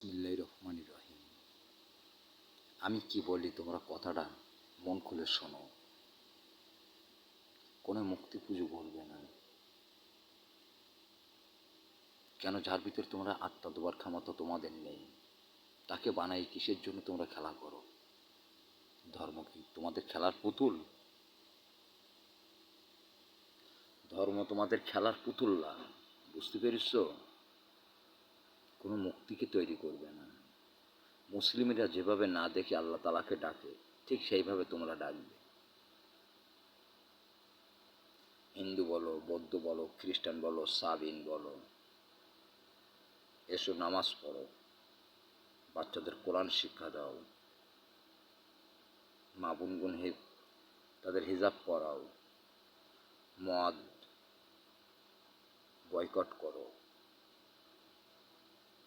বিসমিল্লাহির রহমানির রহিম। আমি কি বলি তোমরা কথাটা মন খুলে শোনো। কোনো মুক্তি পুজো করবে না। কেন? যার ভিতর তোমরা আত্মা দেওয়ার ক্ষমতা তোমাদের নেই, তাকে বানাই কিসের জন্য তোমরা খেলা করো? ধর্ম কি তোমাদের খেলার পুতুল? ধর্ম তোমাদের খেলার পুতুল না, বুঝতে পেরেছ? কোনো মুক্তিকে তৈরি করবে না। মুসলিমরা যেভাবে না দেখে আল্লাহ তাআলাকে ডাকে, ঠিক সেইভাবে তোমরা ডাকবে। হিন্দু বলো, বৌদ্ধ বলো, খ্রিস্টান বলো, সাবিন বলো, এসো নামাজ পড়ো, বাচ্চাদের কোরআন শিক্ষা দাও, মা বোনগুন তাদের হিজাব পরাও, মদ বয়কট করো।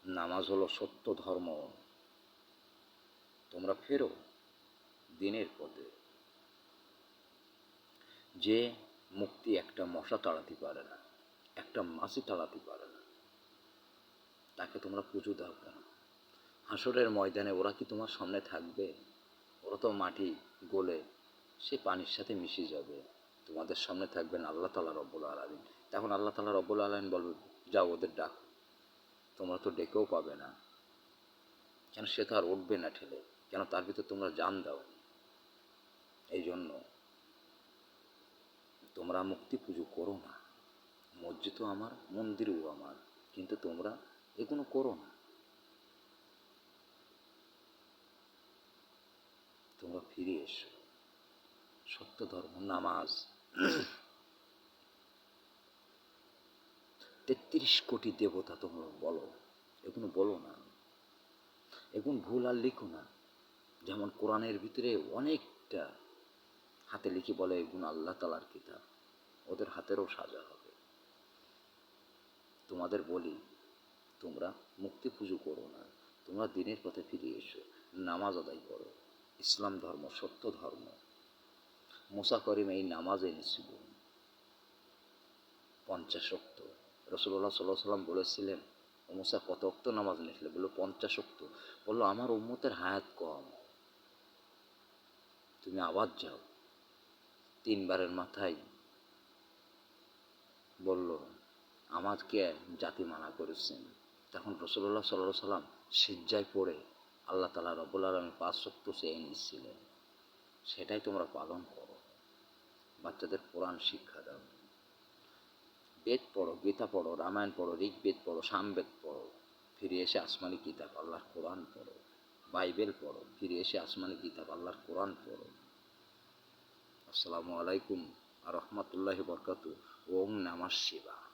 নামাজ হলো সত্য ধর্ম। তোমরা ফেরো দিনের পথে। যে মুক্তি একটা মশা তাড়াতে পারে না, একটা মাছি তাড়াতে পারে না, তাকে তোমরা পুজো দাও কেন? হাসরের ময়দানে ওরা কি তোমার সামনে থাকবে? ওরা তো মাটি গলে সে পানির সাথে মিশে যাবে। তোমাদের সামনে থাকবেন আল্লাহ তাআলা রব্বুল আলামিন। তখন আল্লাহ তাআলা রব্বুল আলামিন বলবে, যাও ওদের ডাকো। তোমরা তো ডেকেও পাবে না। কেন? সে তো আর উঠবে না ঠেলে। কেন? তার ভিতর তোমরা জান দাও। এই জন্য তোমরা মুক্তি পুজো করো না। মসজিদও আমার, মন্দিরও আমার, কিন্তু তোমরা এগুলো করো না। তোমরা ফিরে এসো সত্য ধর্ম। নামাজ ৩৩ কোটি দেবতা তোমরা বলো, এগুলো বলো না। এগুলো ভুল আর লিখো না। যেমন কোরআনের ভিতরে অনেকটা হাতে লিখে বলে এগুলো আল্লাহ তাআলার কিতাব, ওদের হাতেরও সাজা হবে। তোমাদের বলি, তোমরা মুক্তি পুজো করো না, তোমরা দিনের পথে ফিরে এসো, নামাজ আদায় করো। ইসলাম ধর্ম সত্য ধর্ম। মুসা করিম এই নামাজ এনেছিল 50 ওয়াক্ত। রাসূলুল্লাহ সাল্লাল্লাহু আলাইহি ওয়াসাল্লাম বলেছিলেন, ও মুসা কত ওয়াক্ত নামাজ নিয়েছিলে? বললো 50 ওয়াক্ত। বললো আমার উম্মতের হায়াত কম, তুমি আবার যাও। 3 বারের মাথায় বলল, আমাকে জাতি মানা করেছেন। তখন রাসূলুল্লাহ সাল্লাল্লাহু আলাইহি ওয়াসাল্লাম সিজদায় পড়ে আল্লাহ তাআলা রব্বুল আলামিন 5 ওয়াক্ত চেয়ে নিয়েছিলেন। সেটাই তোমরা পালন করো। বাচ্চাদের কোরআন শিক্ষা দাও। বেদ পড়ো, গীতা পড়ো, রামায়ণ পড়ো, ঋগ্বেদ পড়ো, সামবেদ পড়ো, ফিরে এসে আসমানি কিতাব আল্লাহর কোরআন পড়ো। বাইবেল পড়ো, ফিরে এসে আসমানি কিতাব আল্লাহর কোরআন পড়ো। আসসালামু আলাইকুম ওয়া রাহমাতুল্লাহি ওয়া বারাকাতুহু। ওম নমঃ শিবায়।